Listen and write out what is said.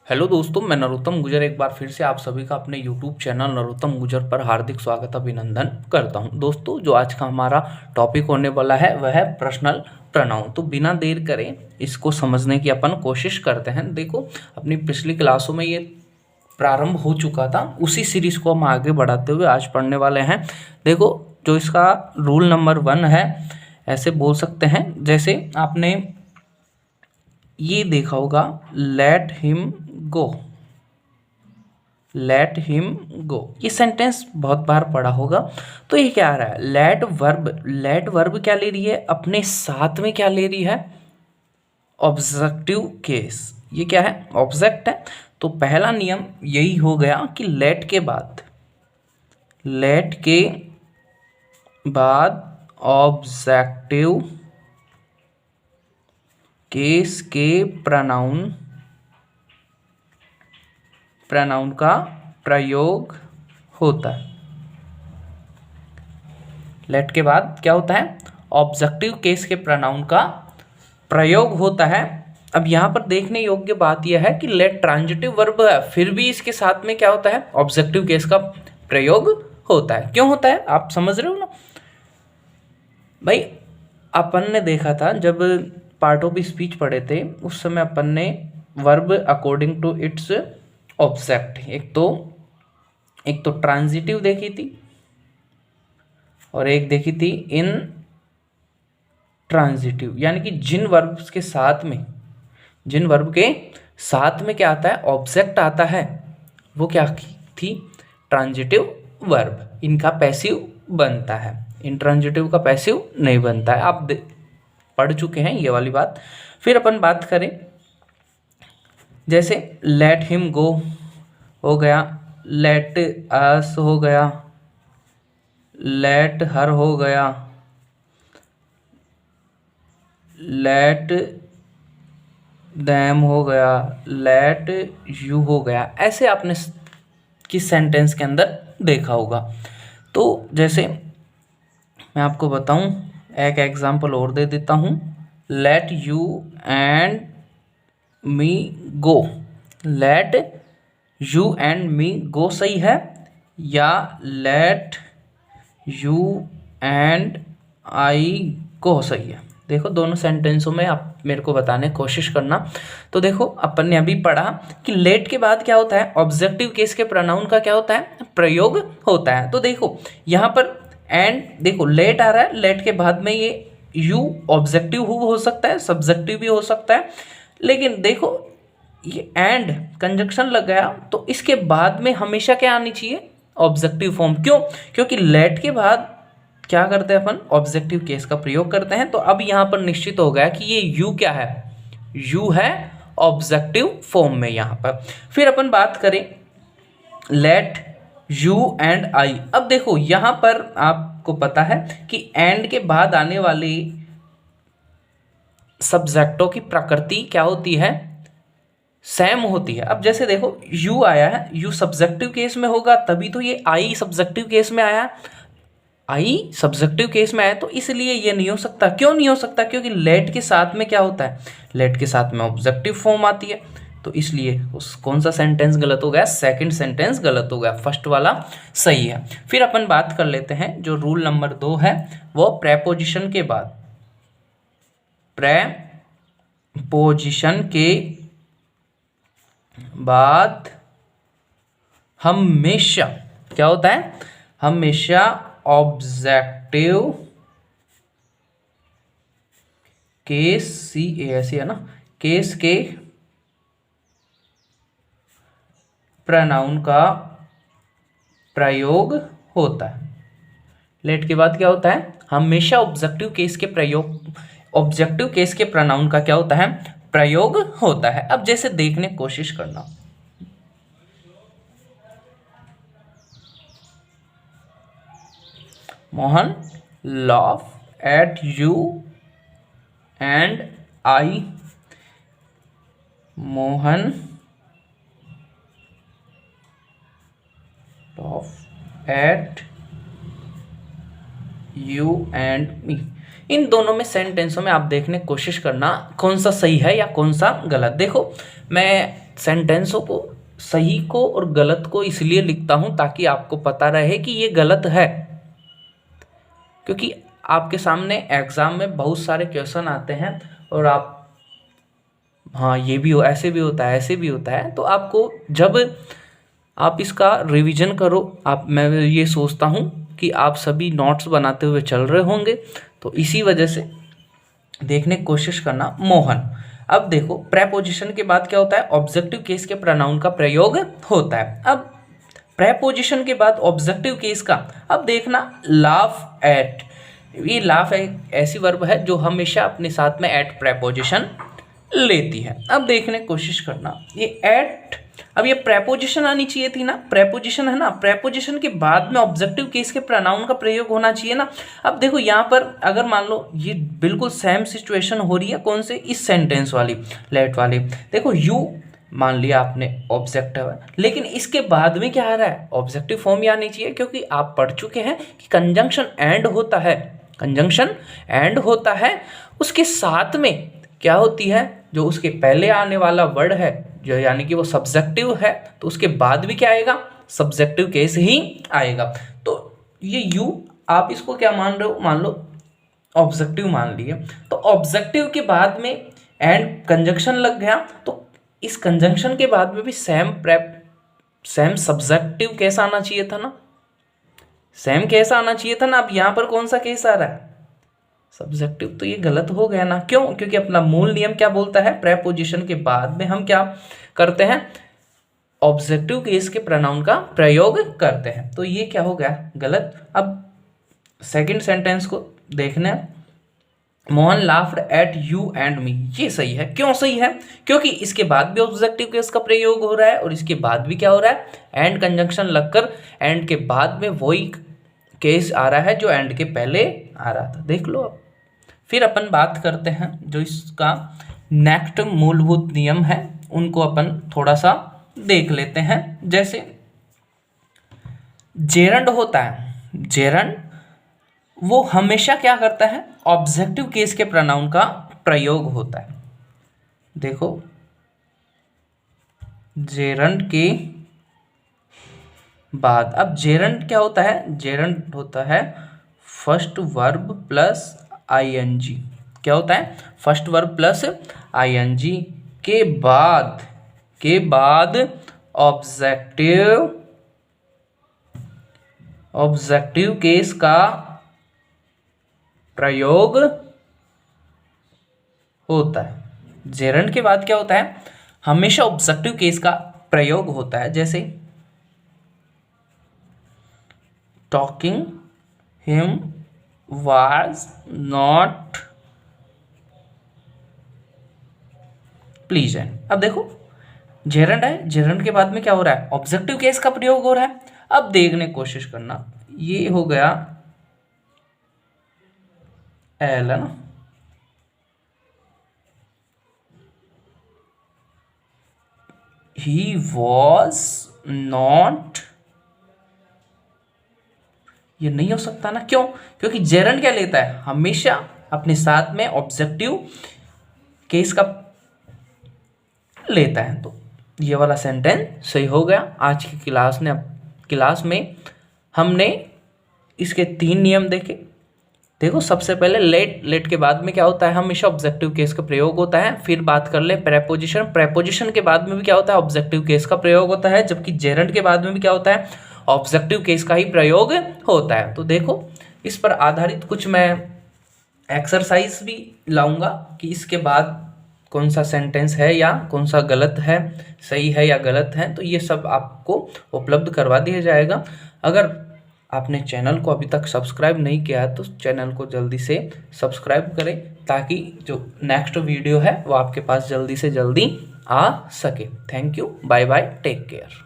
Hello दोस्तों, मैं नरोत्तम गुजर एक बार फिर से आप सभी का अपने यूट्यूब चैनल नरोत्तम गुजर पर हार्दिक स्वागत अभिनंदन करता हूं। दोस्तों, जो आज का हमारा टॉपिक होने वाला है वह है पर्सनल प्रोनाउन। तो बिना देर करें इसको समझने की अपन कोशिश करते हैं। देखो, अपनी पिछली क्लासों में ये प्रारंभ हो चुका था, उसी सीरीज को हम आगे बढ़ाते हुए आज पढ़ने वाले हैं। देखो, जो इसका रूल नंबर 1 है, ऐसे बोल सकते हैं जैसे आपने ये देखा होगा, let him go. Let him go, ये सेंटेंस बहुत बार पढ़ा होगा। तो ये क्या आ रहा है, लेट वर्ब क्या ले रही है, अपने साथ में क्या ले रही है, ऑब्जेक्टिव केस। ये क्या है, ऑब्जेक्ट है। तो पहला नियम यही हो गया कि लेट के बाद ऑब्जेक्टिव केस के प्रोनाउन का प्रयोग होता है। लेट के बाद क्या होता है, ऑब्जेक्टिव केस के प्रोनाउन का प्रयोग होता है। अब यहाँ पर देखने योग्य बात यह है कि लेट ट्रांजिटिव वर्ब है, फिर भी इसके साथ में क्या होता है, ऑब्जेक्टिव केस का प्रयोग होता है। क्यों होता है, आप समझ रहे हो ना भाई। अपन ने देखा था जब पार्ट ऑफ स्पीच पढ़े थे, उस समय अपन ने verb according to its object, एक तो ट्रांजिटिव देखी थी और एक देखी थी इन ट्रांजिटिव, यानी कि जिन वर्ब के साथ में क्या आता है, ऑब्जेक्ट आता है, वो क्या थी, ट्रांजिटिव वर्ब। इनका पैसिव बनता है, इंट्रांजिटिव का पैसिव नहीं बनता है। आप पढ़ चुके हैं ये वाली बात। फिर अपन बात करें, जैसे लेट हिम गो हो गया, लेट अस हो गया, लेट हर हो गया, लेट दैम हो गया, लेट यू हो गया। ऐसे आपने किस सेंटेंस के अंदर देखा होगा। तो जैसे मैं आपको बताऊं, एक एग्जांपल और दे देता हूं, let you and me go. Let you and me go सही है, या let you and I go सही है। देखो, दोनों सेंटेंसों में आप मेरे को बताने की कोशिश करना। तो देखो, अपन ने अभी पढ़ा कि लेट के बाद क्या होता है, ऑब्जेक्टिव केस के प्रोनाउन का क्या होता है, प्रयोग होता है। तो देखो यहाँ पर एंड, देखो लेट आ रहा है, लेट के बाद में ये यू ऑब्जेक्टिव हो सकता है, सब्जेक्टिव भी हो सकता है। लेकिन देखो, ये एंड कंजक्शन लग गया, तो इसके बाद में हमेशा क्या आनी चाहिए, ऑब्जेक्टिव फॉर्म। क्यों, क्योंकि लेट के बाद क्या करते हैं अपन, ऑब्जेक्टिव केस का प्रयोग करते हैं। तो अब यहाँ पर निश्चित हो गया कि ये यू क्या है, यू है ऑब्जेक्टिव फॉर्म में यहाँ पर। फिर अपन बात करें लेट यू एंड आई। अब देखो यहाँ पर आपको पता है कि एंड के बाद आने वाली सब्जेक्टों की प्रकृति क्या होती है, सेम होती है। अब जैसे देखो, यू आया है, यू सब्जेक्टिव केस में होगा, तभी तो ये आई सब्जेक्टिव केस में आया। आई सब्जेक्टिव केस में आया, तो इसलिए ये नहीं हो सकता। क्यों नहीं हो सकता, क्योंकि लेट के साथ में क्या होता है, लेट के साथ में ऑब्जेक्टिव फॉर्म आती है। तो इसलिए उस कौन सा सेंटेंस गलत हो गया, सेकंड सेंटेंस गलत हो गया, फर्स्ट वाला सही है। फिर अपन बात कर लेते हैं, जो रूल नंबर 2 है, वो प्रेपोजिशन के बाद हमेशा क्या होता है, हमेशा ऑब्जेक्टिव केस, CAS है ना, केस के प्रोनाउन का प्रयोग होता है। लेट के बाद क्या होता है, हमेशा ऑब्जेक्टिव केस के प्रोनाउन का क्या होता है, प्रयोग होता है। अब जैसे देखने की कोशिश करना, Mohan laugh at you and I। Mohan laugh at you and me। इन दोनों में सेंटेंसों में आप देखने की कोशिश करना कौन सा सही है या कौन सा गलत। देखो, मैं सेंटेंसों को, सही को और गलत को इसलिए लिखता हूँ ताकि आपको पता रहे कि ये गलत है, क्योंकि आपके सामने एग्ज़ाम में बहुत सारे क्वेश्चन आते हैं और आप, हाँ ये भी हो, ऐसे भी होता है, ऐसे भी होता है, तो आपको जब आप इसका रिवीजन करो, मैं ये सोचता हूँ कि आप सभी नोट्स बनाते हुए चल रहे होंगे, तो इसी वजह से देखने की कोशिश करना। मोहन, अब देखो प्रेपोजिशन के बाद क्या होता है, ऑब्जेक्टिव केस के प्रोनाउन का प्रयोग होता है। अब प्रेपोजिशन के बाद ऑब्जेक्टिव केस का, अब देखना लाफ एट, ये लाफ एक ऐसी वर्ब है जो हमेशा अपने साथ में एट प्रेपोजिशन लेती है। अब देखने की कोशिश करना, ये एट, अब ये प्रेपोजिशन आनी चाहिए थी ना, प्रेपोजिशन है ना, प्रेपोजिशन के बाद में ऑब्जेक्टिव केस के प्रोनाउन का प्रयोग होना चाहिए ना। अब देखो यहाँ पर अगर मान लो ये बिल्कुल सेम सिचुएशन हो रही है, कौन से, इस सेंटेंस वाली, लेट वाली, देखो यू मान लिया आपने ऑब्जेक्टिव है, लेकिन इसके बाद में क्या आ रहा है, ऑब्जेक्टिव फॉर्म ही आनी चाहिए, क्योंकि आप पढ़ चुके हैं कि कंजंक्शन एंड होता है, कंजंक्शन एंड होता है, उसके साथ में क्या होती है, जो उसके पहले आने वाला वर्ड है, जो यानी कि वो सब्जेक्टिव है, तो उसके बाद भी क्या आएगा, सब्जेक्टिव केस ही आएगा। तो ये यू आप इसको क्या मान रहे हो, मान लो ऑब्जेक्टिव मान लिए, तो ऑब्जेक्टिव के बाद में एंड कंजंक्शन लग गया, तो इस कंजंक्शन के बाद में भी सेम सब्जेक्टिव केस आना चाहिए था ना, सेम केस आना चाहिए था ना। अब यहाँ पर कौन सा केस आ रहा है, सब्जेक्टिव, तो ये गलत हो गया ना, क्यों, क्योंकि अपना मूल नियम क्या बोलता है, प्रेपोजिशन के बाद में हम क्या करते हैं, ऑब्जेक्टिव केस के प्रोनाउन का प्रयोग करते हैं, तो ये क्या हो गया, गलत। अब सेकंड सेंटेंस को देखना है, Mohan laughed eight you and मी, ये सही है, क्यों सही है, क्योंकि इसके बाद भी ऑब्जेक्टिव केस का प्रयोग हो रहा है और इसके बाद भी क्या हो रहा है, एंड कंजंक्शन लगकर एंड के बाद में वही केस आ रहा है जो एंड के पहले आ रहा था, देख लो। अब फिर अपन बात करते हैं जो इसका नेक्स्ट मूलभूत नियम है, उनको अपन थोड़ा सा देख लेते हैं। जैसे जेरंड होता है, जेरंड वो हमेशा क्या करता है, ऑब्जेक्टिव केस के प्रोनाउन का प्रयोग होता है। देखो जेरंड के बाद, अब जेरंड क्या होता है, जेरंड होता है फर्स्ट वर्ब प्लस आईएनजी, क्या होता है, फर्स्ट वर्ब प्लस आईएनजी के बाद ऑब्जेक्टिव केस का प्रयोग होता है। जेरंड के बाद क्या होता है, हमेशा ऑब्जेक्टिव केस का प्रयोग होता है। जैसे talking him was not pleasant. अब देखो जेरंड है, जेरंड के बाद में क्या हो रहा है, ऑब्जेक्टिव केस का प्रयोग हो रहा है। अब देखने की कोशिश करना, ये हो गया एल है ना, ही वॉज नॉट, ये नहीं हो सकता ना, क्यों, क्योंकि जेरंड क्या लेता है, हमेशा अपने साथ में ऑब्जेक्टिव केस का लेता है। तो ये वाला सेंटेंस सही हो गया। आज की क्लास में हमने इसके 3 नियम देखे। देखो सबसे पहले लेट के बाद में क्या होता है, हमेशा ऑब्जेक्टिव केस का प्रयोग होता है। फिर बात कर ले प्रेपोजिशन के बाद में भी क्या होता है, ऑब्जेक्टिव केस का प्रयोग होता है, जबकि जेरंड के बाद में भी क्या होता है, ऑब्जेक्टिव केस का ही प्रयोग होता है। तो देखो इस पर आधारित कुछ मैं एक्सरसाइज भी लाऊंगा कि इसके बाद कौन सा सेंटेंस है या कौन सा गलत है, सही है या गलत है, तो ये सब आपको उपलब्ध करवा दिया जाएगा। अगर आपने चैनल को अभी तक सब्सक्राइब नहीं किया है तो चैनल को जल्दी से सब्सक्राइब करें, ताकि जो नेक्स्ट वीडियो है वो आपके पास जल्दी से जल्दी आ सके। Thank you, bye bye, take care.